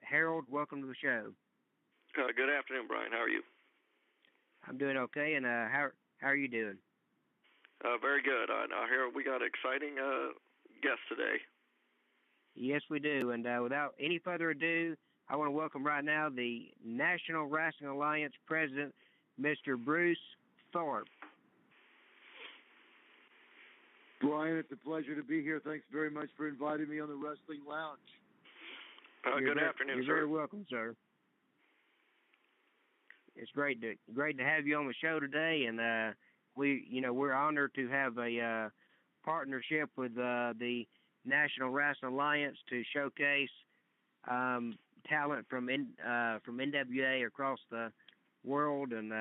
Harold, welcome to the show. Good afternoon, Brian. How are you? I'm doing okay, and how are you doing? Very good. Now, Harold, we got an exciting guest today. Yes, we do. And without any further ado, I want to welcome right now the National Wrestling Alliance President, Mr. Bruce Tharpe. Brian, it's a pleasure to be here. Thanks very much for inviting me on the Wrestling Lounge. Good afternoon, sir. You're very welcome, sir. It's great to have you on the show today, and we're honored to have a partnership with the National Wrestling Alliance to showcase talent from NWA across the world, and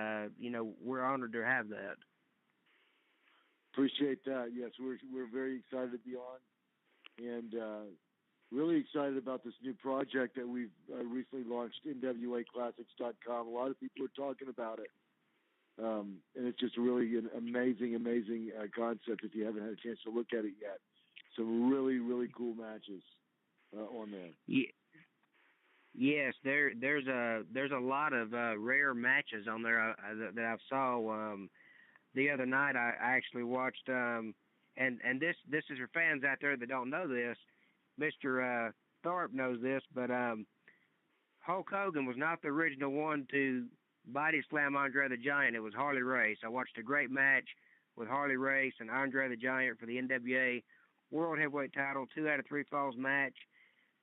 we're honored to have that. Appreciate that. Yes, we're very excited to be on, and really excited about this new project that we've recently launched, NWAClassics.com. A lot of people are talking about it, and it's just really an amazing concept. If you haven't had a chance to look at it yet, some really cool matches on there. Yeah. Yes, there's a lot of rare matches on there that I saw. The other night I actually watched, and this is for fans out there that don't know this. Mr. Tharpe knows this, but Hulk Hogan was not the original one to body slam Andre the Giant. It was Harley Race. I watched a great match with Harley Race and Andre the Giant for the NWA World Heavyweight Title, 2 out of 3 falls match,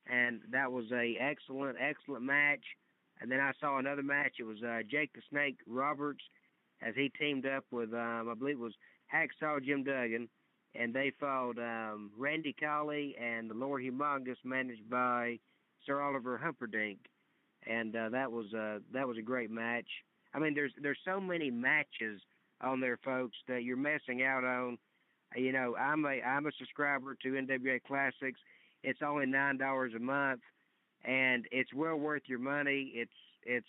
and that was a excellent match. And then I saw another match. It was Jake the Snake Roberts, as he teamed up with, I believe it was Hacksaw Jim Duggan, and they fought Randy Colley and the Lord Humongous, managed by Sir Oliver Humperdinck, and that was a great match. I mean, there's so many matches on there, folks, that you're missing out on. I'm a subscriber to NWA Classics. It's only $9 a month, and it's well worth your money. It's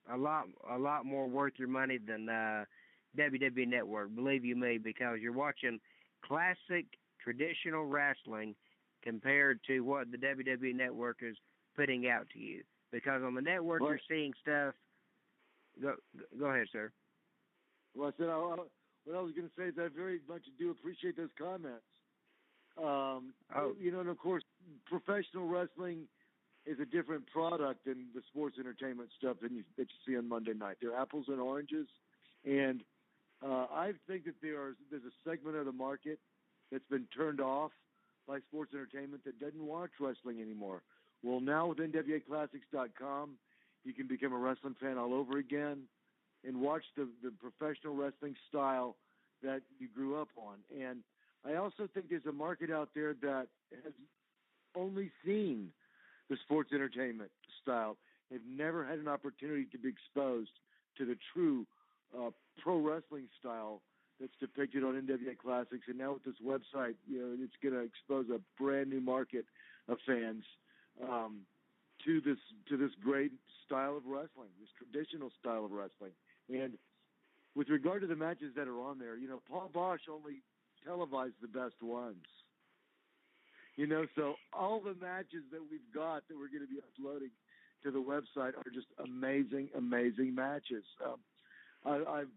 a lot more worth your money than WWE Network, believe you me, because you're watching classic traditional wrestling compared to what the WWE Network is putting out to you. Because on the network you're seeing stuff. Go ahead, sir. Well, I said what I was going to say is I very much do appreciate those comments. And of course, professional wrestling is a different product than the sports entertainment stuff that you see on Monday night. They're apples and oranges, and I think that there's a segment of the market that's been turned off by sports entertainment that doesn't watch wrestling anymore. Well, now with NWAClassics.com, you can become a wrestling fan all over again and watch the professional wrestling style that you grew up on. And I also think there's a market out there that has only seen the sports entertainment style. They've never had an opportunity to be exposed to the true pro wrestling style that's depicted on NWA Classics. And now with this website, it's going to expose a brand new market of fans to this great style of wrestling, this traditional style of wrestling. And with regard to the matches that are on there, Paul Bosch only televised the best ones. So all the matches that we've got that we're going to be uploading to the website are just amazing matches. I've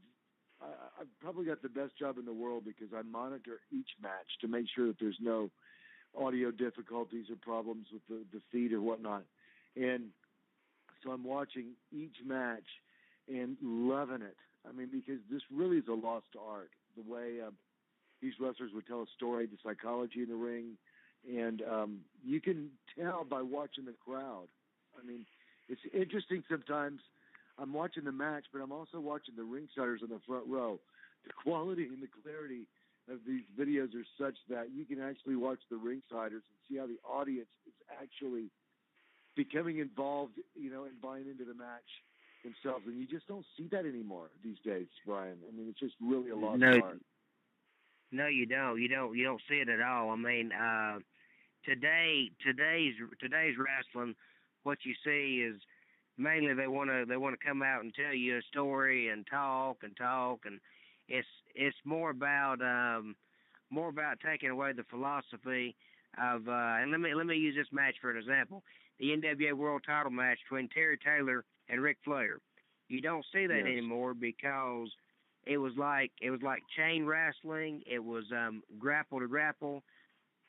probably got the best job in the world because I monitor each match to make sure that there's no audio difficulties or problems with the feed or whatnot. And so I'm watching each match and loving it. I mean, because this really is a lost art, the way these wrestlers would tell a story, the psychology in the ring. And you can tell by watching the crowd. I mean, it's interesting sometimes. I'm watching the match, but I'm also watching the ringsiders in the front row. The quality and the clarity of these videos are such that you can actually watch the ringsiders and see how the audience is actually becoming involved, and buying into the match themselves. And you just don't see that anymore these days, Brian. I mean, it's just really a lost art. No, you don't. You don't see it at all. I mean, today's wrestling, what you see is mainly they want to come out and tell you a story and talk, and it's more about taking away the philosophy of. And let me use this match for an example. the NWA World Title match between Terry Taylor and Ric Flair. You don't see that anymore because it was like chain wrestling. It was grapple to grapple,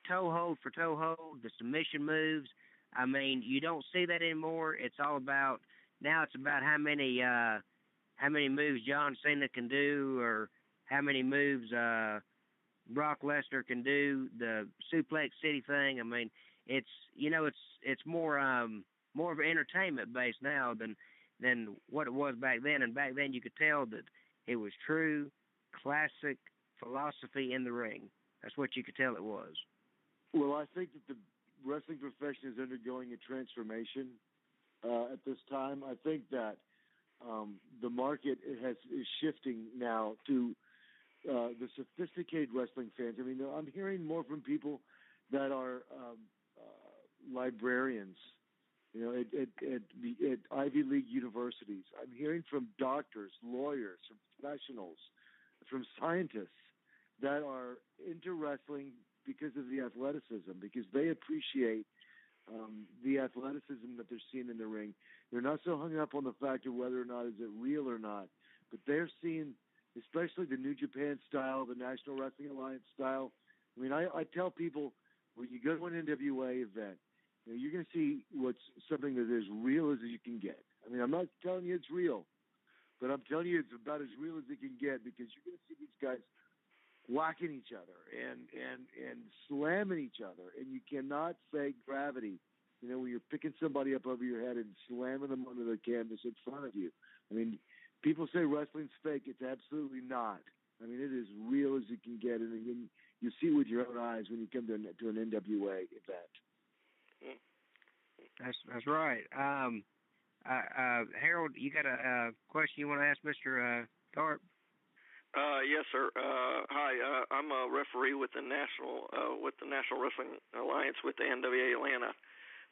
toe hold for toe hold, the submission moves. I mean, you don't see that anymore. It's all about now. It's about how many moves John Cena can do, or how many moves Brock Lesnar can do. The Suplex City thing. I mean, it's more of an entertainment base now than what it was back then. And back then, you could tell that it was true classic philosophy in the ring. That's what you could tell it was. Well, I think that the wrestling profession is undergoing a transformation at this time. I think that the market is shifting now to the sophisticated wrestling fans. I mean, I'm hearing more from people that are librarians, at Ivy League universities. I'm hearing from doctors, lawyers, from professionals, from scientists that are into wrestling because of the athleticism, because they appreciate the athleticism that they're seeing in the ring. They're not so hung up on the fact of whether or not is it real or not, but they're seeing, especially the New Japan style, the National Wrestling Alliance style. I mean, I tell people, when you go to an NWA event, you're going to see what's something that is real as you can get. I mean, I'm not telling you it's real, but I'm telling you it's about as real as it can get, because you're going to see these guys whacking each other and slamming each other, and you cannot fake gravity. When you're picking somebody up over your head and slamming them under the canvas in front of you. I mean, people say wrestling's fake. It's absolutely not. I mean, it is real as you can get, and you see it with your own eyes when you come to an NWA event. That's right. Harold, you got a question you want to ask Mr. Tharpe? Yes, sir. Hi, I'm a referee with the National Wrestling Alliance with the NWA Atlanta.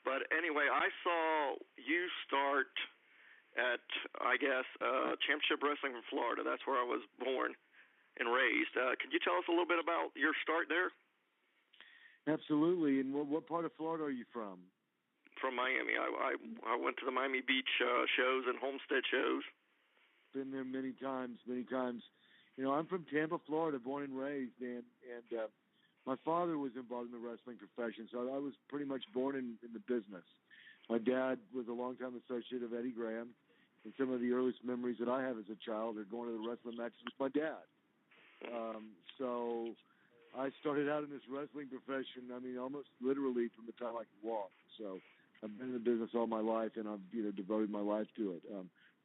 But anyway, I saw you start at, I guess, Championship Wrestling from Florida. That's where I was born and raised. Could you tell us a little bit about your start there? Absolutely. And what part of Florida are you from? From Miami. I went to the Miami Beach shows and Homestead shows. Been there many times. I'm from Tampa, Florida, born and raised, and my father was involved in the wrestling profession, so I was pretty much born in the business. My dad was a longtime associate of Eddie Graham, and some of the earliest memories that I have as a child are going to the wrestling matches with my dad. So I started out in this wrestling profession, I mean, almost literally from the time I could walk. So I've been in the business all my life, and I've devoted my life to it.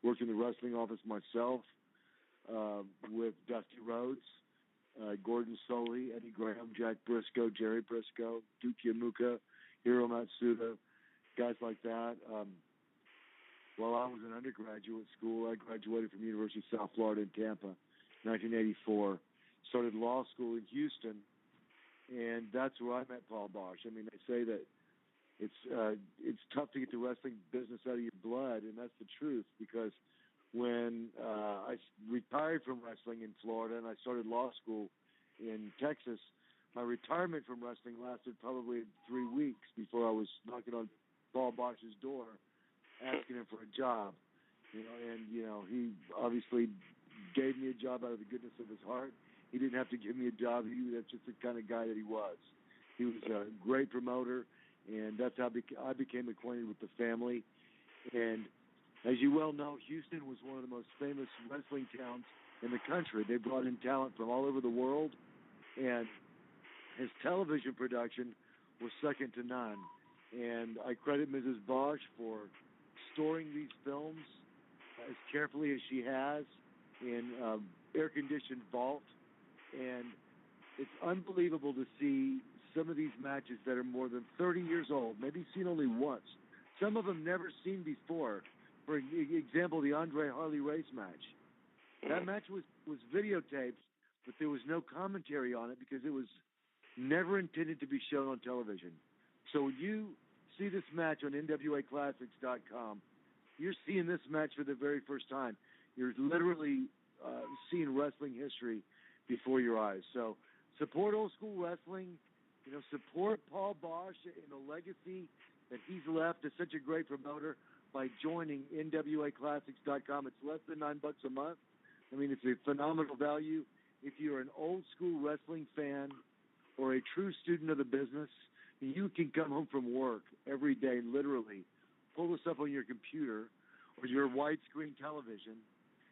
Worked in the wrestling office myself with Dusty Rhodes, Gordon Soley, Eddie Graham, Jack Briscoe, Jerry Briscoe, Duke Yamuka, Hiro Matsuda, guys like that. While I was in undergraduate school, I graduated from the University of South Florida in Tampa, 1984. Started law school in Houston, and that's where I met Paul Bosch. I mean, they say that it's tough to get the wrestling business out of your blood, and that's the truth, because when I retired from wrestling in Florida and I started law school in Texas, my retirement from wrestling lasted probably 3 weeks before I was knocking on Paul Bosch's door asking him for a job. He obviously gave me a job out of the goodness of his heart. He didn't have to give me a job. That's just the kind of guy that he was. He was a great promoter, and that's how I became acquainted with the family. And as you well know, Houston was one of the most famous wrestling towns in the country. They brought in talent from all over the world, and his television production was second to none. And I credit Mrs. Bosch for storing these films as carefully as she has in air-conditioned vault. And it's unbelievable to see some of these matches that are more than 30 years old, maybe seen only once. Some of them never seen before. For example, the Andre Harley Race match. That match was videotaped, but there was no commentary on it because it was never intended to be shown on television. So when you see this match on NWAClassics.com, you're seeing this match for the very first time. You're literally seeing wrestling history before your eyes. So support old school wrestling. Support Paul Bosch and the legacy that he's left as such a great promoter by joining NWAClassics.com. It's less than $9 a month. I mean, it's a phenomenal value. If you're an old school wrestling fan or a true student of the business, you can come home from work every day, literally, pull this up on your computer or your widescreen television,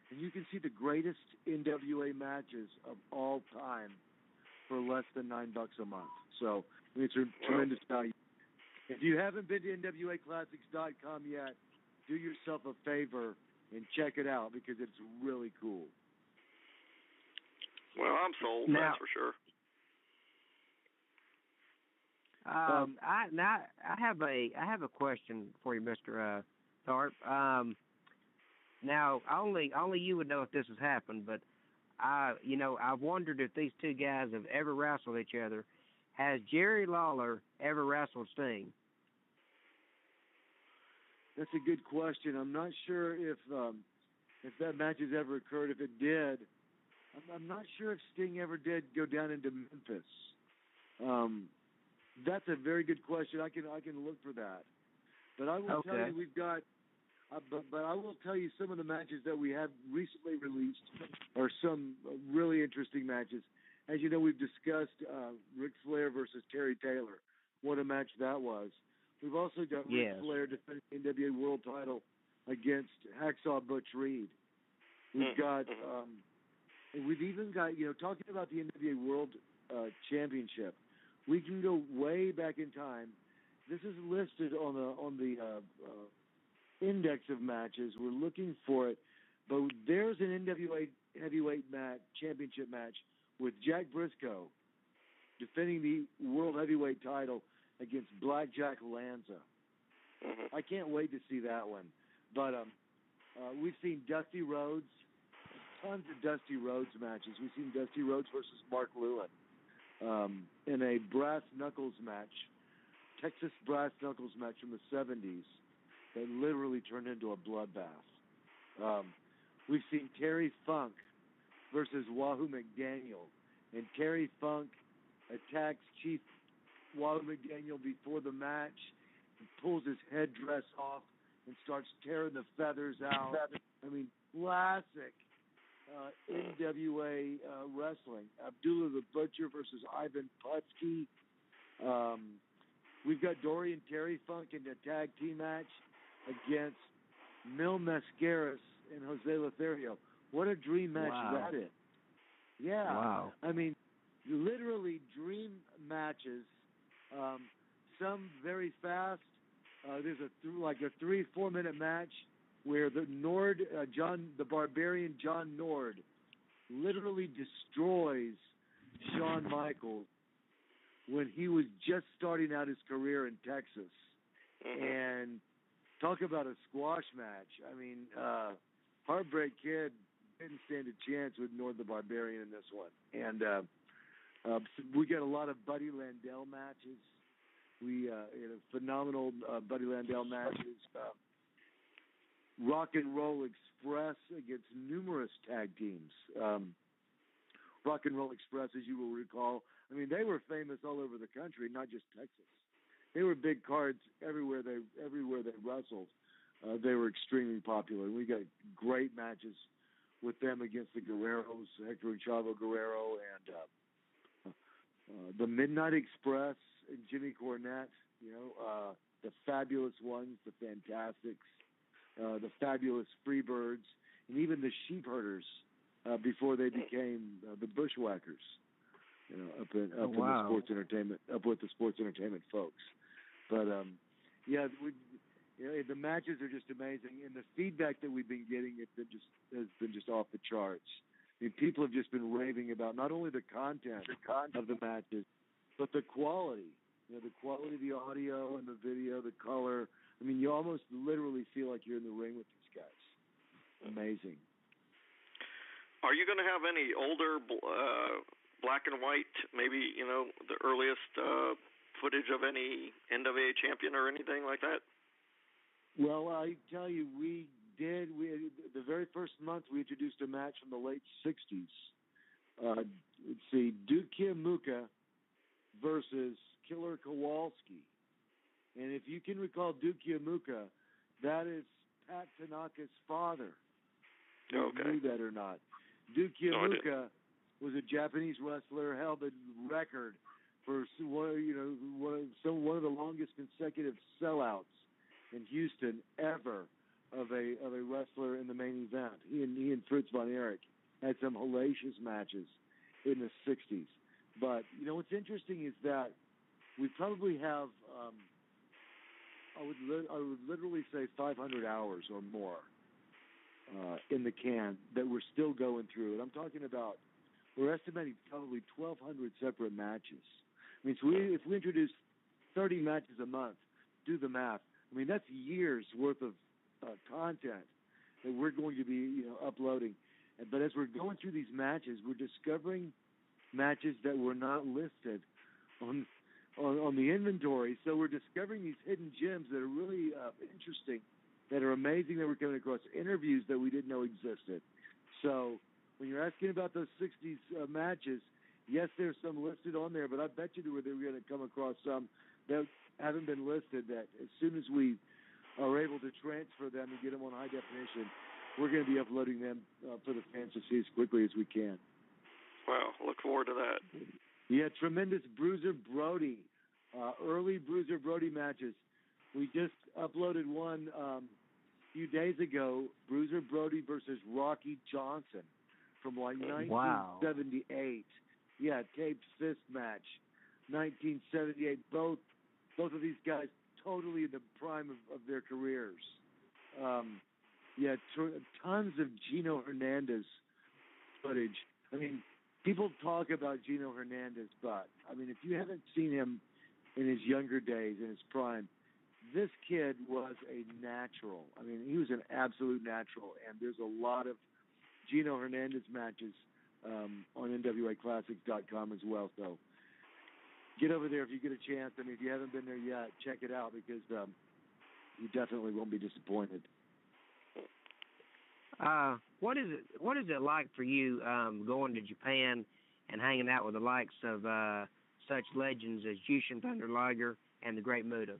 and you can see the greatest NWA matches of all time for less than $9 a month. So I mean, it's a tremendous value. If you haven't been to NWAClassics.com yet, do yourself a favor and check it out because it's really cool. Well, I'm sold, that's for sure. I have a question for you, Mr. Tharpe. Now, only you would know if this has happened, but I've wondered if these two guys have ever wrestled each other. Has Jerry Lawler ever wrestled Sting? That's a good question. I'm not sure if that match has ever occurred. If it did, I'm not sure if Sting ever did go down into Memphis. That's a very good question. I can look for that. But I will tell you we've got. But I will tell you some of the matches that we have recently released are some really interesting matches. As you know, we've discussed Ric Flair versus Terry Taylor. What a match that was. We've also got Ric Flair defending the NWA World Title against Hacksaw Butch Reed. We've got, we've even got, talking about the NWA World Championship. We can go way back in time. This is listed on the index of matches. We're looking for it, but there's an NWA heavyweight championship match with Jack Briscoe defending the World Heavyweight title against Blackjack Lanza. I can't wait to see that one. But we've seen Dusty Rhodes, tons of Dusty Rhodes matches. We've seen Dusty Rhodes versus Mark Lewin in a brass knuckles match, Texas brass knuckles match from the 70s that literally turned into a bloodbath. We've seen Terry Funk versus Wahoo McDaniel, and Terry Funk attacks Chief Wahoo McDaniel before the match and pulls his headdress off and starts tearing the feathers out. I mean, classic NWA wrestling. Abdullah the Butcher versus Ivan Putski. We've got Dory and Terry Funk in a tag team match against Mil Mascaras and Jose Lothario. What a dream match that is. Yeah. Wow. I mean, literally dream matches. Some very fast. There's a 3-4 minute match where the Barbarian John Nord literally destroys Shawn Michaels when he was just starting out his career in Texas. And talk about a squash match. I mean, Heartbreak Kid didn't stand a chance with Nord the Barbarian in this one. And we got a lot of Buddy Landel matches. We phenomenal Buddy Landel matches. Rock and Roll Express against numerous tag teams. Rock and Roll Express, as you will recall, I mean, they were famous all over the country, not just Texas. They were big cards everywhere they wrestled. They were extremely popular. We got great matches with them against the Guerreros, Hector and Chavo Guerrero, and the Midnight Express and Jimmy Cornette. The Fabulous Ones, the Fantastics, the Fabulous Freebirds, and even the Sheepherders before they became the Bushwhackers. Up in the sports entertainment, up with the sports entertainment folks. But the matches are just amazing, and the feedback that we've been getting has been just off the charts. I mean, people have just been raving about not only the content of the matches, but the quality. The quality of the audio and the video, the color. I mean, you almost literally feel like you're in the ring with these guys. Amazing. Are you going to have any older black and white, maybe, the earliest footage of any NWA champion or anything like that? Well, I tell you, we did. The very first month we introduced a match from the late 60s. Let's see, Duke Kiamuka versus Killer Kowalski. And if you can recall Duke Yamuka, that is Pat Tanaka's father. Okay. You knew that or not. Duke Yamuka was a Japanese wrestler, held a record for one of the longest consecutive sellouts in Houston ever of a wrestler in the main event. He and Fritz von Erich had some hellacious matches in the 60s. But what's interesting is that we probably have I would literally say 500 hours or more in the can that we're still going through. And I'm talking about, we're estimating probably 1,200 separate matches. I mean, so if we introduce 30 matches a month, do the math. I mean, that's years worth of content that we're going to be uploading. But as we're going through these matches, we're discovering matches that were not listed on the inventory. So we're discovering these hidden gems that are really interesting, that are amazing, that we're coming across, interviews that we didn't know existed. So when you're asking about those 60s matches, yes, there's some listed on there, but I bet you that we're going to come across some that haven't been listed, that as soon as we are able to transfer them and get them on high definition, we're going to be uploading them for the fans to see as quickly as we can. Wow, look forward to that. Yeah, tremendous Bruiser Brody, early Bruiser Brody matches. We just uploaded one a few days ago, Bruiser Brody versus Rocky Johnson from like 1978. Wow. Yeah, taped fist match, 1978. Both of these guys totally in the prime of their careers. Tons of Gino Hernandez footage. I mean, people talk about Gino Hernandez, but, I mean, if you haven't seen him in his younger days, in his prime, this kid was a natural. I mean, he was an absolute natural, and there's a lot of Gino Hernandez matches on NWAClassics.com as well. So get over there if you get a chance. I mean, if you haven't been there yet, check it out, because you definitely won't be disappointed. What is it like for you going to Japan and hanging out with the likes of such legends as Jushin Thunder Liger and the Great Muta?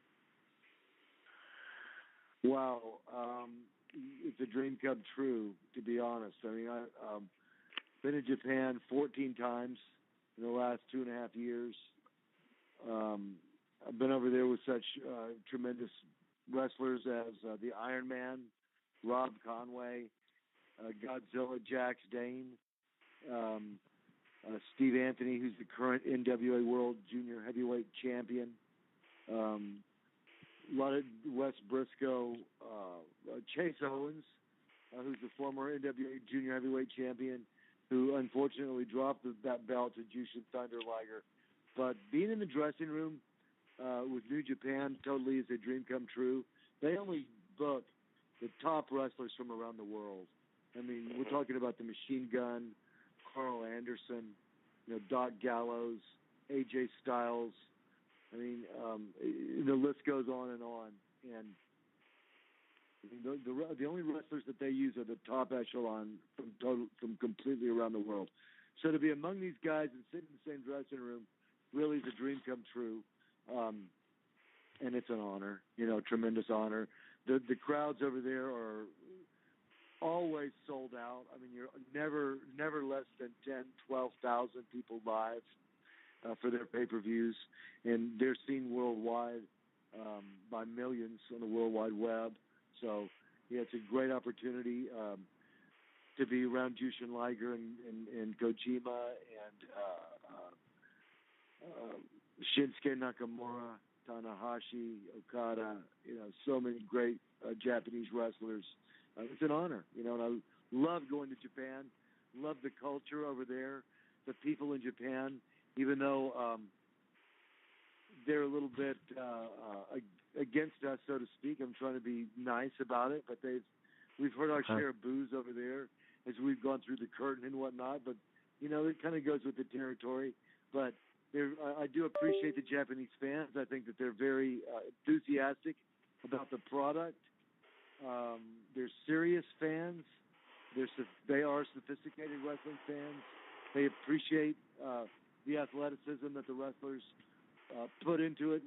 Wow, it's a dream come true, to be honest. I mean, I've been in Japan 14 times in the last 2.5 years. I've been over there with such tremendous wrestlers as the Iron Man, Rob Conway, Godzilla Jax Dane, Steve Anthony, who's the current NWA World Junior Heavyweight Champion, a lot of Wes Briscoe, Chase Owens, who's the former NWA Junior Heavyweight Champion, who unfortunately dropped that belt to Jushin Thunder Liger. But being in the dressing room with New Japan totally is a dream come true. They only book the top wrestlers from around the world. I mean, we're talking about the Machine Gun, Carl Anderson, Doc Gallows, AJ Styles. I mean, the list goes on and on. And the only wrestlers that they use are the top echelon from completely around the world. So to be among these guys and sit in the same dressing room really is a dream come true. And it's an honor, tremendous honor. The crowds over there are always sold out. I mean, you're never less than 10,000, 12,000 people live for their pay-per-views, and they're seen worldwide by millions on the World Wide Web. So, yeah, it's a great opportunity to be around Jushin Liger and Kojima and Shinsuke Nakamura, Tanahashi, Okada, so many great Japanese wrestlers. It's an honor, and I love going to Japan, love the culture over there, the people in Japan, even though they're a little bit against us, so to speak. I'm trying to be nice about it, but we've heard our share of boos over there as we've gone through the curtain and whatnot, but, it kind of goes with the territory. But I do appreciate the Japanese fans. I think that they're very enthusiastic about the product. They're serious fans. They are sophisticated wrestling fans. They appreciate the athleticism that the wrestlers put into it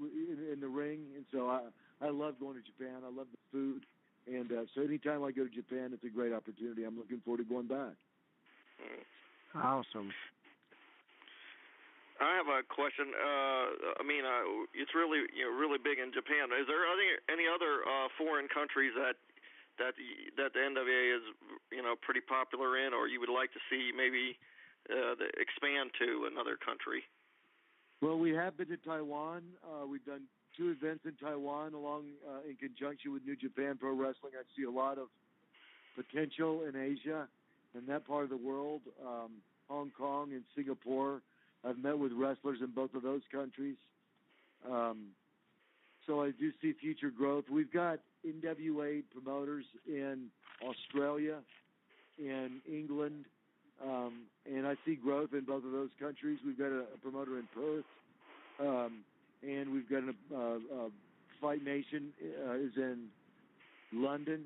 in the ring, and so I love going to Japan. I love the food, and so anytime I go to Japan, it's a great opportunity. I'm looking forward to going back. Awesome. I have a question. It's really really big in Japan. Is there any other foreign countries that the NWA is pretty popular in, or you would like to see maybe expand to another country? Well, we have been to Taiwan. We've done 2 events in Taiwan along in conjunction with New Japan Pro Wrestling. I see a lot of potential in Asia and that part of the world, Hong Kong and Singapore. I've met with wrestlers in both of those countries. So I do see future growth. We've got NWA promoters in Australia, in England, and I see growth in both of those countries. We've got a promoter in Perth, and we've got a Fight Nation is in London,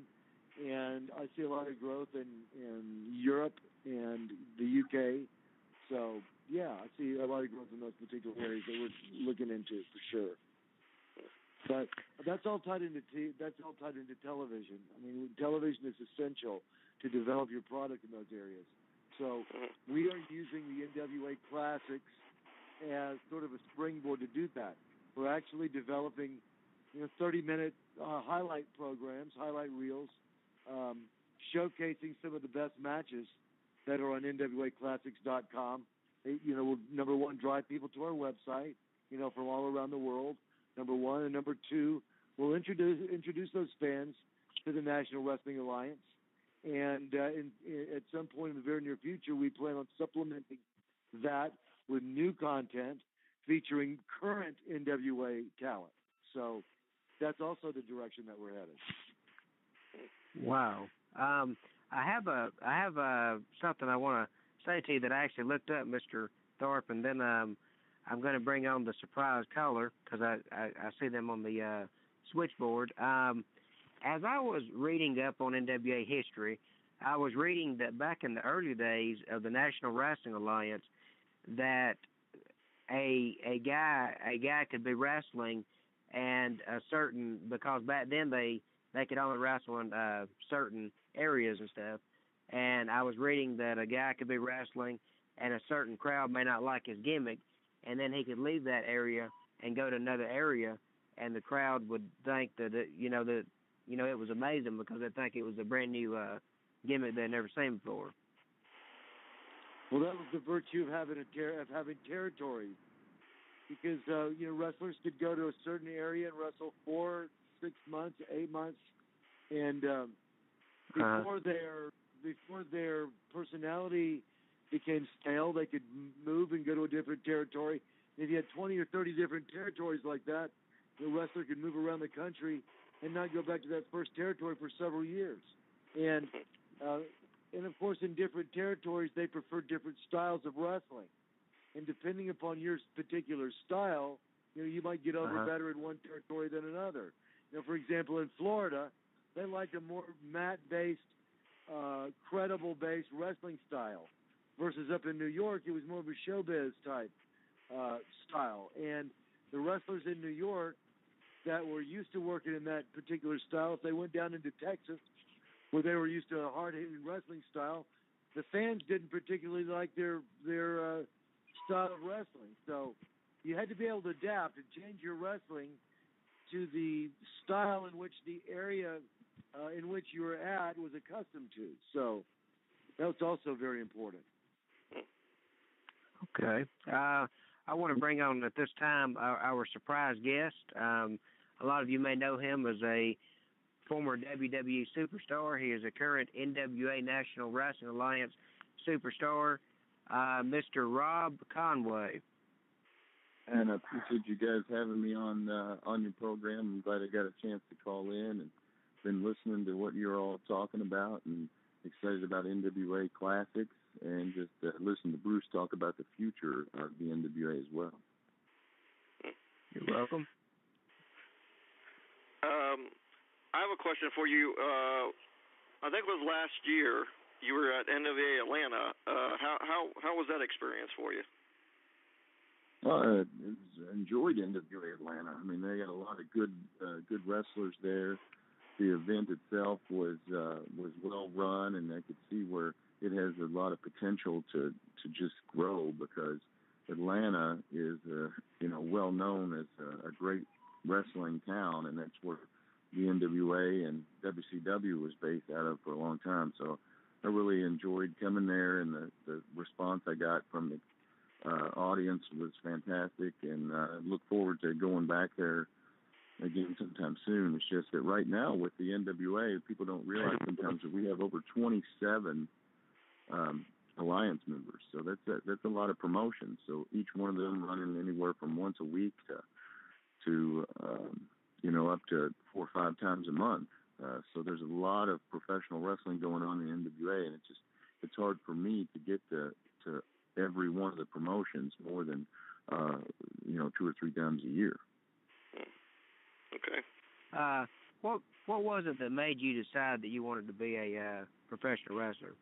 and I see a lot of growth in Europe and the UK. So yeah, I see a lot of growth in those particular areas that we're looking into for sure. But that's all tied into television. I mean, television is essential to develop your product in those areas. So we are using the NWA Classics as sort of a springboard to do that. We're actually developing 30-minute highlight programs, highlight reels, showcasing some of the best matches that are on NWAClassics.com. We'll, number one, drive people to our website, from all around the world, number one. And number two, we'll introduce those fans to the National Wrestling Alliance. And at some point in the very near future, we plan on supplementing that with new content featuring current NWA talent. So that's also the direction that we're headed. Wow. I have something I want to say to you that I actually looked up, Mr. Tharpe, and then I'm going to bring on the surprise caller because I see them on the switchboard. As I was reading up on NWA history, I was reading that back in the early days of the National Wrestling Alliance, that a guy could be wrestling and because back then they could only wrestle in certain areas and stuff. And I was reading that a guy could be wrestling and a certain crowd may not like his gimmick, and then he could leave that area and go to another area, and the crowd would think that it was amazing because they think it was a brand new gimmick they'd never seen before. Well, that was the virtue of having territory, because wrestlers could go to a certain area and wrestle 4, 6 months, 8 months, and before their personality became stale, they could move and go to a different territory. If you had 20 or 30 different territories like that, the wrestler could move around the country and not go back to that first territory for several years. And of course, in different territories, they prefer different styles of wrestling. And depending upon your particular style, you might get over better in one territory than another. For example, in Florida, they like a more mat-based, credible-based wrestling style, versus up in New York, it was more of a showbiz type style. And the wrestlers in New York that were used to working in that particular style, if they went down into Texas, where they were used to a hard-hitting wrestling style, the fans didn't particularly like their style of wrestling. So you had to be able to adapt and change your wrestling to the style in which the area in which you were at was accustomed to. So that was also very important. Okay. I want to bring on at this time our surprise guest. A lot of you may know him as a former WWE superstar. He is a current NWA National Wrestling Alliance superstar, Mr. Rob Conway. And I appreciate you guys having me on your program. I'm glad I got a chance to call in and been listening to what you're all talking about, and excited about NWA Classics, and just listen to Bruce talk about the future of the NWA as well. You're welcome. I have a question for you. I think it was last year you were at NWA Atlanta. How was that experience for you? Enjoyed NWA Atlanta. I mean, they got a lot of good wrestlers there. The event itself was well run, and I could see where it has a lot of potential to just grow, because Atlanta is well known as a great wrestling town, and that's where the NWA and WCW was based out of for a long time. So I really enjoyed coming there, and the response I got from the audience was fantastic, and look forward to going back there again sometime soon. It's just that right now with the NWA, people don't realize sometimes that we have over 27 alliance members. So that's a lot of promotions. So each one of them running anywhere from once a week to up to 4 or 5 times a month. So there's a lot of professional wrestling going on in the NWA, and it's hard for me to get to every one of the promotions more than 2 or 3 times a year. Okay. What was it that made you decide that you wanted to be a professional wrestler?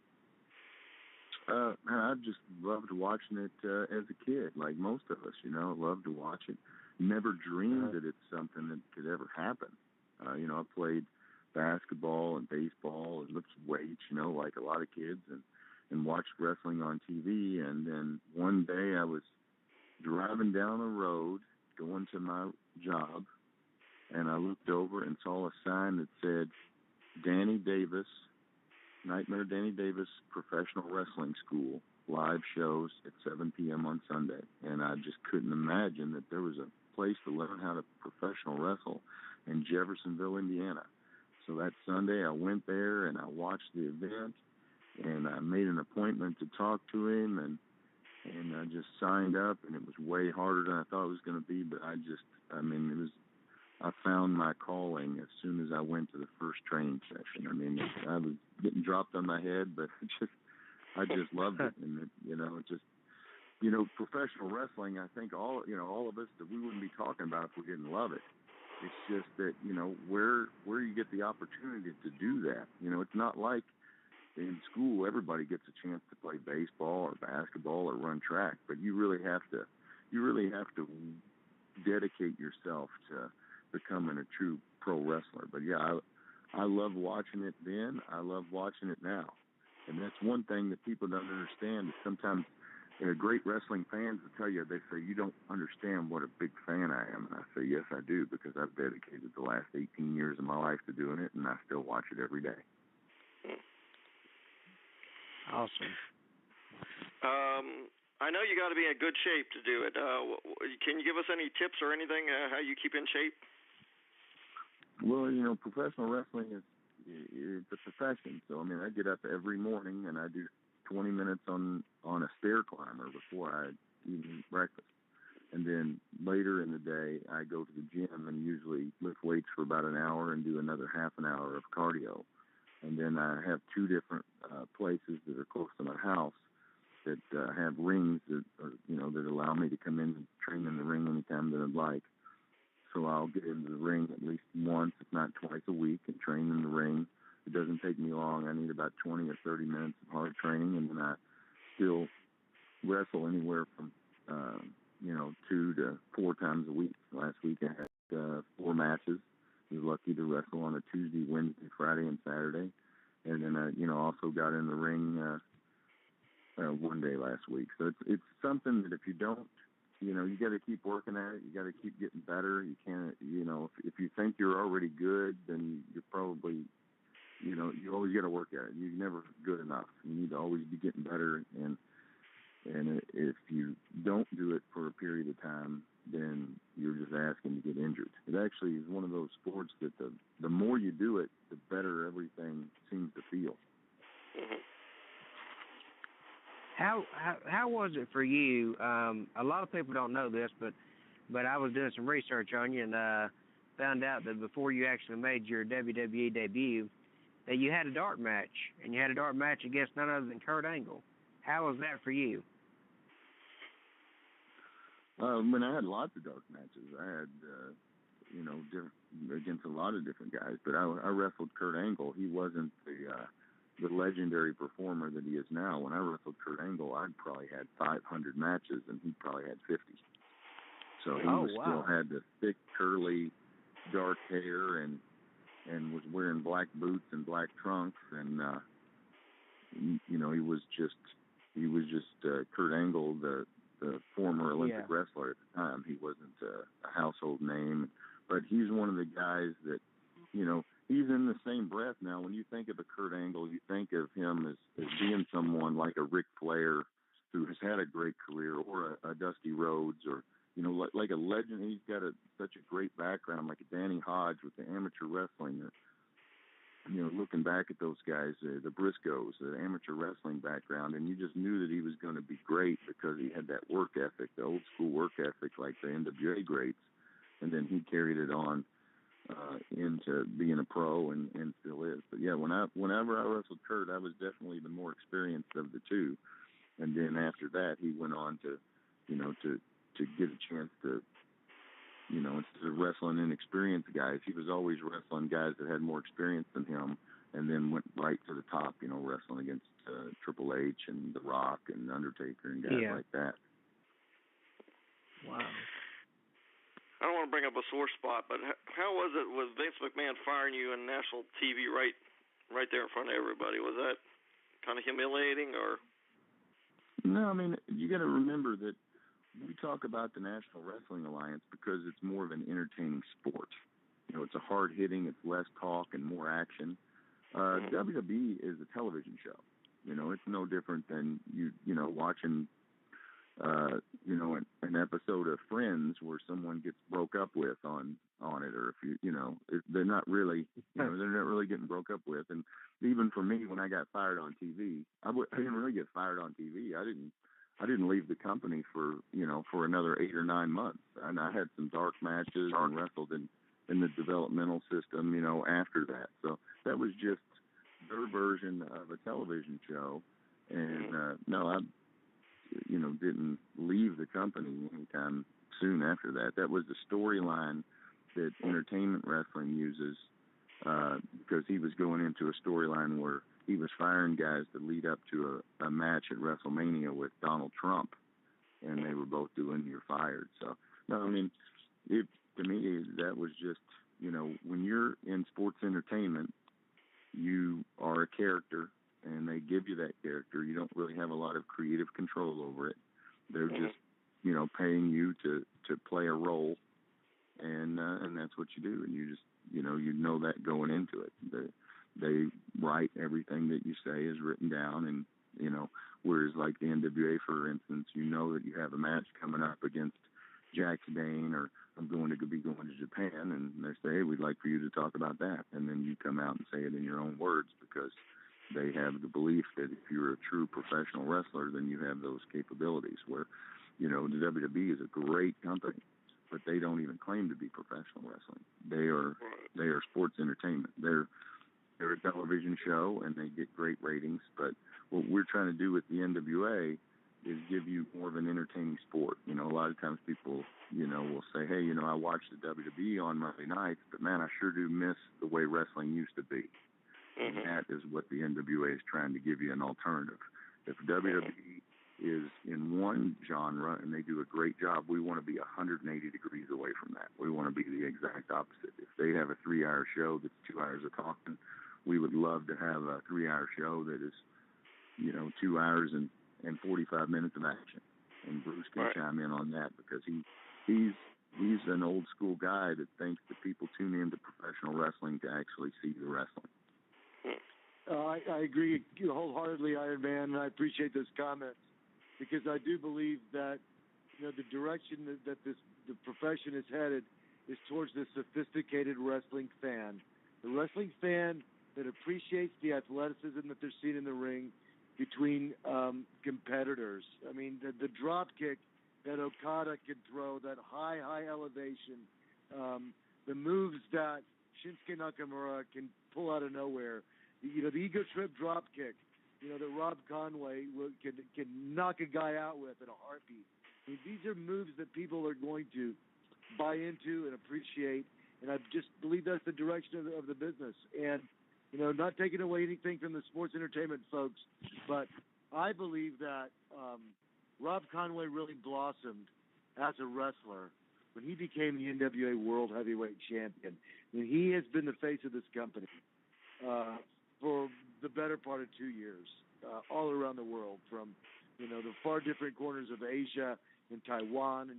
I just loved watching it as a kid, like most of us. Loved to watch it. Never dreamed that it's something that could ever happen. I played basketball and baseball and lifted weights, like a lot of kids, and watched wrestling on TV. And then one day I was driving down the road going to my job, and I looked over and saw a sign that said Danny Davis, Nightmare Danny Davis Professional Wrestling School, live shows at 7 p.m. on Sunday. And I just couldn't imagine that there was a place to learn how to professional wrestle in Jeffersonville, Indiana. So that Sunday I went there and I watched the event, and I made an appointment to talk to him, and I just signed up, and it was way harder than I thought it was going to be, but I found my calling as soon as I went to the first training session. I was getting dropped on my head, but I just loved it. And professional wrestling, I think all of us, that we wouldn't be talking about if we didn't love it. It's just that, where you get the opportunity to do that. It's not like in school everybody gets a chance to play baseball or basketball or run track, but you really have to dedicate yourself to becoming a true pro wrestler. But yeah, I love watching it then. I love watching it now. And that's one thing that people don't understand, is sometimes great wrestling fans will tell you, they say, you don't understand what a big fan I am. And I say, yes, I do, because I've dedicated the last 18 years of my life to doing it, and I still watch it every day. Awesome. I know you got to be in good shape to do it. Can you give us any tips or anything, how you keep in shape? Well, professional wrestling it's a profession. So, I get up every morning and I do 20 minutes on a stair climber before I even eat breakfast. And then later in the day, I go to the gym and usually lift weights for about an hour and do another half an hour of cardio. And then I have 2 different places that are close to my house that have rings that allow me to come in and train in the ring anytime that I'd like. So I'll get into the ring at least once, if not twice a week, and train in the ring. It doesn't take me long. I need about 20 or 30 minutes of hard training, and then I still wrestle anywhere from 2 to 4 times a week. Last week I had 4 matches. I was lucky to wrestle on a Tuesday, Wednesday, Friday, and Saturday. And then I also got in the ring one day last week. So it's something that if you don't, you got to keep working at it. You got to keep getting better. You can't, if you think you're already good, then you're probably, you always got to work at it. You're never good enough. You need to always be getting better. And if you don't do it for a period of time, then you're just asking to get injured. It actually is one of those sports that the more you do it, the better everything seems to feel. Mm-hmm. How was it for you? A lot of people don't know this, but I was doing some research on you and found out that before you actually made your WWE debut, that you had a dark match, and you had a dark match against none other than Kurt Angle. How was that for you? I had lots of dark matches. I had, against a lot of different guys, but I wrestled Kurt Angle. He wasn't the legendary performer that he is now. When I wrestled Kurt Angle, I'd probably had 500 matches, and he probably had 50. So he still had the thick, curly, dark hair and was wearing black boots and black trunks, and he was just Kurt Angle, the former Olympic wrestler at the time. He wasn't a household name, but he's one of the guys that, he's in the same breath now. When you think of a Kurt Angle, you think of him as being someone like a Ric Flair who has had a great career, or a Dusty Rhodes, or, like a legend. He's got such a great background, like a Danny Hodge with the amateur wrestling. Looking back at those guys, the Briscoes, the amateur wrestling background, and you just knew that he was going to be great because he had that work ethic, the old school work ethic like the NWA greats, and then he carried it on into being a pro and still is. But yeah, whenever I wrestled Kurt, I was definitely the more experienced of the two. And then after that, he went on to get a chance to, instead of wrestling inexperienced guys, he was always wrestling guys that had more experience than him, and then went right to the top, wrestling against Triple H and The Rock and Undertaker and guys like that. Wow. I don't want to bring up a sore spot, but how was it with Vince McMahon firing you on national TV right there in front of everybody? Was that kind of humiliating, or? No, I mean, you got to remember that we talk about the National Wrestling Alliance because it's more of an entertaining sport. It's a hard-hitting, it's less talk and more action. WWE is a television show. It's no different than watching an episode of Friends where someone gets broke up with on it, or if they're not really getting broke up with. And even for me, when I got fired on TV, I didn't really get fired on TV. I didn't leave the company for another 8 or 9 months, and I had some dark matches and wrestled in the developmental system, after that. So that was just their version of a television show. And I didn't leave the company anytime soon after that. That was the storyline that Entertainment Wrestling uses, because he was going into a storyline where he was firing guys to lead up to a match at WrestleMania with Donald Trump, and they were both doing "You're fired." So, no, I mean, to me, that was just, when you're in sports entertainment, you are a character, and they give you that character. You don't really have a lot of creative control over it. They're just, paying you to play a role, and that's what you do. And you just, you know that going into it. They write everything that you say is written down, and, whereas like the NWA, for instance, that you have a match coming up against Jack Dane, or I'm going to be going to Japan, and they say, hey, we'd like for you to talk about that. And then you come out and say it in your own words, because they have the belief that if you're a true professional wrestler, then you have those capabilities. Where, the WWE is a great company, but they don't even claim to be professional wrestling. They are sports entertainment. They're a television show, and they get great ratings. But what we're trying to do with the NWA is give you more of an entertaining sport. A lot of times people, will say, hey, I watch the WWE on Monday nights, but man, I sure do miss the way wrestling used to be. And that is what the NWA is trying to give you, an alternative. If WWE is in one genre and they do a great job, we want to be 180 degrees away from that. We want to be the exact opposite. If they have a 3-hour show that's 2 hours of talking, we would love to have a 3-hour show that is, 2 hours and 45 minutes of action. And Bruce can chime in on that, because he's an old school guy that thinks that people tune into professional wrestling to actually see the wrestling. I agree wholeheartedly, Iron Man, and I appreciate those comments, because I do believe that the direction that the profession is headed is towards the sophisticated wrestling fan, the wrestling fan that appreciates the athleticism that they're seeing in the ring between competitors. I mean, the drop kick that Okada can throw, that high elevation, the moves that Shinsuke Nakamura can pull out of nowhere. The ego trip drop kick, that Rob Conway can knock a guy out with in a heartbeat. I mean, these are moves that people are going to buy into and appreciate, and I just believe that's the direction of the business. And, not taking away anything from the sports entertainment folks, but I believe that Rob Conway really blossomed as a wrestler when he became the NWA World Heavyweight Champion. And he has been the face of this company for the better part of 2 years, all around the world, from the far different corners of Asia and Taiwan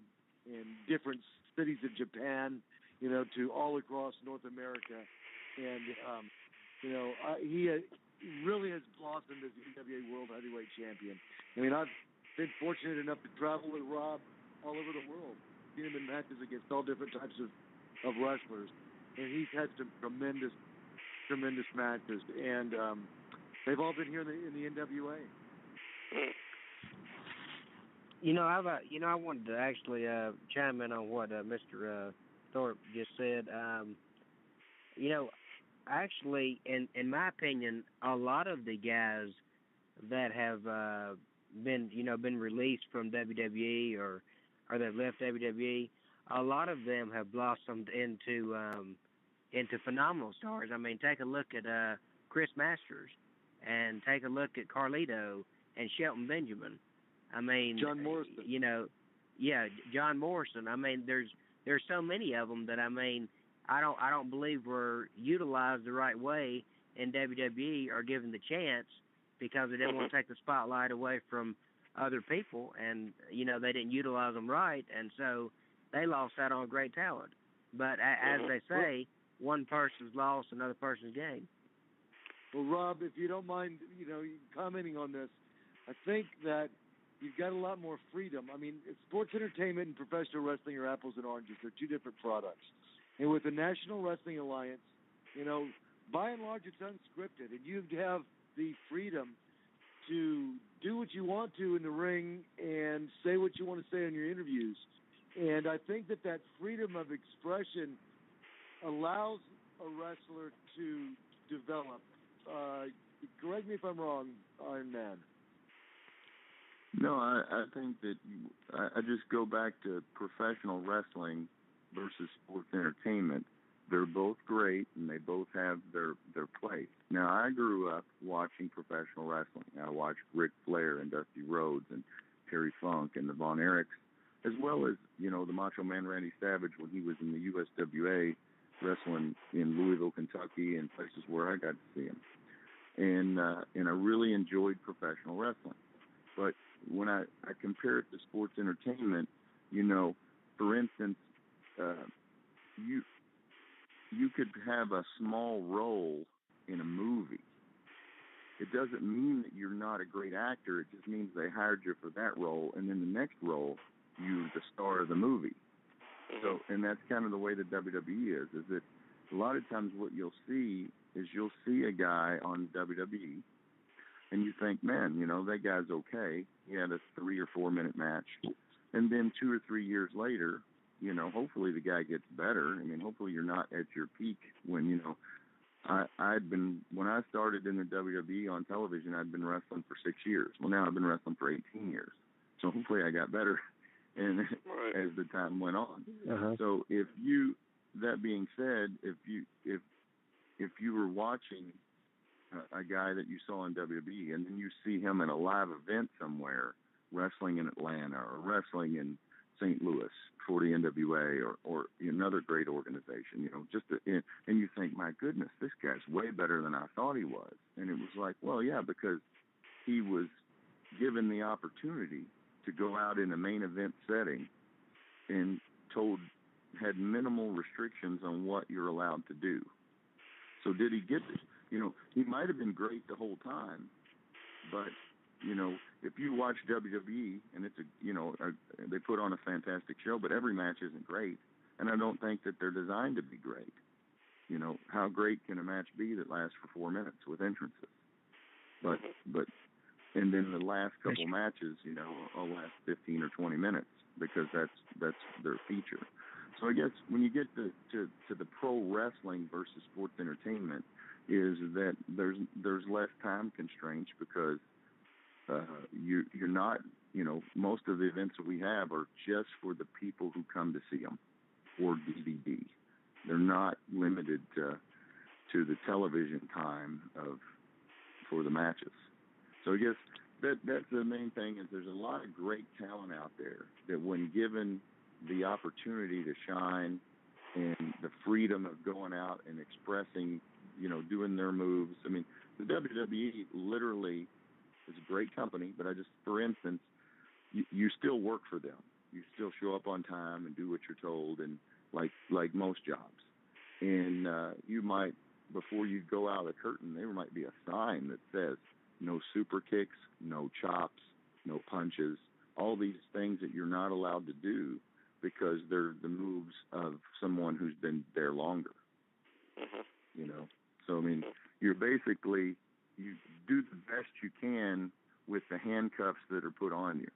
and different cities of Japan, to all across North America. And he really has blossomed as the NWA World Heavyweight Champion. I mean, I've been fortunate enough to travel with Rob all over the world, seen him in matches against all different types of wrestlers, and he's had some tremendous matches, and they've all been here in the NWA. I wanted to actually chime in on what Mr. Tharpe just said. Actually, in my opinion, a lot of the guys that have been released from WWE or that left WWE, a lot of them have blossomed into phenomenal stars. I mean, take a look at Chris Masters, and take a look at Carlito and Shelton Benjamin. I mean, John Morrison. John Morrison. I mean, there's so many of them that I don't believe were utilized the right way in WWE or given the chance because they didn't want to take the spotlight away from other people, and they didn't utilize them right, and so they lost out on great talent. But as they say, one person's lost, another person's gained. Well, Rob, if you don't mind, commenting on this, I think that you've got a lot more freedom. I mean, sports entertainment and professional wrestling are apples and oranges. They're two different products. And with the National Wrestling Alliance, by and large, it's unscripted, and you have the freedom to do what you want to in the ring and say what you want to say in your interviews. And I think that freedom of expression allows a wrestler to develop. Correct me if I'm wrong, Iron Man. No, I think that I just go back to professional wrestling versus sports entertainment. They're both great, and they both have their place. Now, I grew up watching professional wrestling. I watched Ric Flair and Dusty Rhodes and Terry Funk and the Von Erichs, as well as, the Macho Man Randy Savage when he was in the USWA wrestling in Louisville, Kentucky, and places where I got to see him. And I really enjoyed professional wrestling. But when I compare it to sports entertainment, for instance, you could have a small role in a movie. It doesn't mean that you're not a great actor. It just means they hired you for that role, and then the next role, you're the star of the movie. So, and that's kind of the way the WWE is that a lot of times what you'll see is you'll see a guy on WWE, and you think, man, that guy's okay. He had a 3 or 4 minute match. And then 2 or 3 years later, hopefully the guy gets better. I mean, hopefully you're not at your peak when, when I started in the WWE on television, I'd been wrestling for 6 years. Well, now I've been wrestling for 18 years. So hopefully I got better and as the time went on. So that being said, if you were watching a guy that you saw in WWE and then you see him in a live event somewhere, wrestling in Atlanta or wrestling in St. Louis for the NWA or another great organization, and you think, my goodness, this guy's way better than I thought he was. And it was like, well, yeah, because he was given the opportunity to go out in a main event setting and had minimal restrictions on what you're allowed to do. So did he get this? He might have been great the whole time, but if you watch WWE, and it's they put on a fantastic show, but every match isn't great, and I don't think that they're designed to be great. How great can a match be that lasts for 4 minutes with entrances? But and then the last couple matches, will last 15 or 20 minutes because that's their feature. So I guess when you get to the pro wrestling versus sports entertainment, is that there's less time constraints because you're not, most of the events that we have are just for the people who come to see them or DVD. They're not limited to the television time for the matches. So I guess that's the main thing is there's a lot of great talent out there that when given the opportunity to shine and the freedom of going out and expressing, doing their moves. I mean, the WWE literally is a great company, but for instance, you still work for them. You still show up on time and do what you're told, and like most jobs. And you might, before you go out of the curtain, there might be a sign that says no super kicks, no chops, no punches, all these things that you're not allowed to do because they're the moves of someone who's been there longer. Mm-hmm. So I mean, you do the best you can with the handcuffs that are put on you.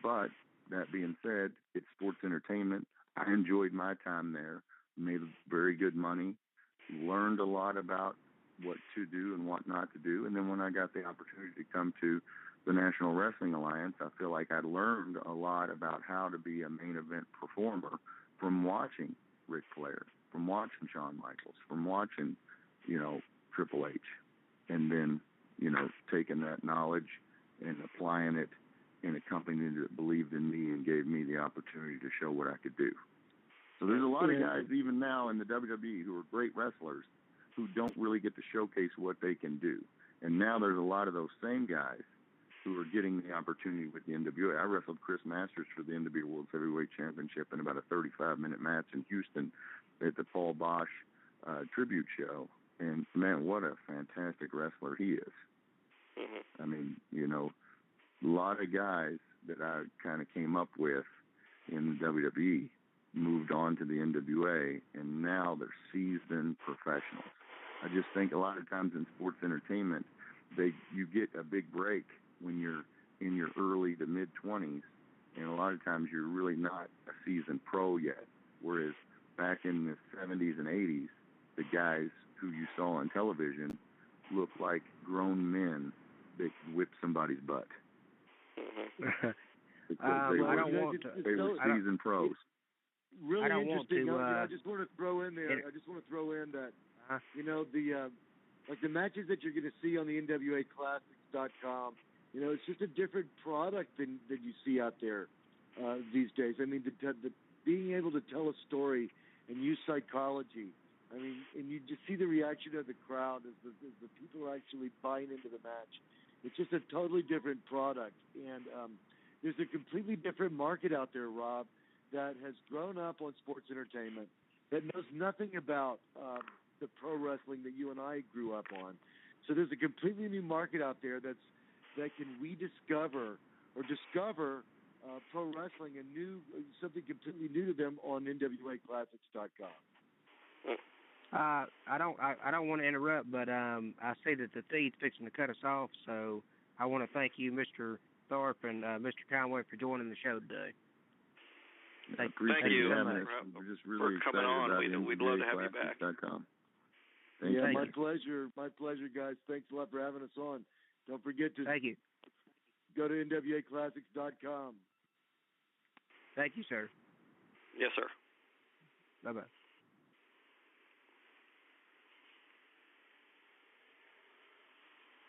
But that being said, it's sports entertainment. I enjoyed my time there, made very good money, learned a lot about what to do and what not to do. And then when I got the opportunity to come to the National Wrestling Alliance, I feel like I learned a lot about how to be a main event performer from watching Ric Flair, from watching Shawn Michaels, from watching, Triple H, and then, taking that knowledge and applying it in a company that believed in me and gave me the opportunity to show what I could do. So there's a lot of guys, even now in the WWE, who are great wrestlers who don't really get to showcase what they can do. And now there's a lot of those same guys who are getting the opportunity with the NWA. I wrestled Chris Masters for the NWA World Heavyweight Championship in about a 35-minute match in Houston at the Paul Bosch tribute show. And, man, what a fantastic wrestler he is. Mm-hmm. I mean, a lot of guys that I kind of came up with in the WWE moved on to the NWA, and now they're seasoned professionals. I just think a lot of times in sports entertainment, you get a big break when you're in your early to mid-20s, and a lot of times you're really not a seasoned pro yet, whereas back in the 70s and 80s, the guys who you saw on television looked like grown men that whipped somebody's butt. Mm-hmm. Because they were seasoned pros. Really I don't interesting. Want to, I just want to throw in there. I just want to throw in that the matches that you're going to see on the NWAClassics.com. It's just a different product than you see out there these days. I mean, the being able to tell a story and use psychology. I mean, and you just see the reaction of the crowd as the people are actually buying into the match. It's just a totally different product, and there's a completely different market out there, Rob, that has grown up on sports entertainment, that knows nothing about the pro wrestling that you and I grew up on. So there's a completely new market out there that can rediscover or discover pro wrestling and something completely new to them on NWAClassics.com. I don't want to interrupt, but I see that the feed's fixing to cut us off, so I want to thank you, Mr. Tharpe and Mr. Conway, for joining the show today. Thank you We're just really for coming on. We'd love to have you back. My pleasure. My pleasure, guys. Thanks a lot for having us on. Don't forget to thank you. Go to NWAClassics.com. Thank you, sir. Yes, sir. Bye-bye.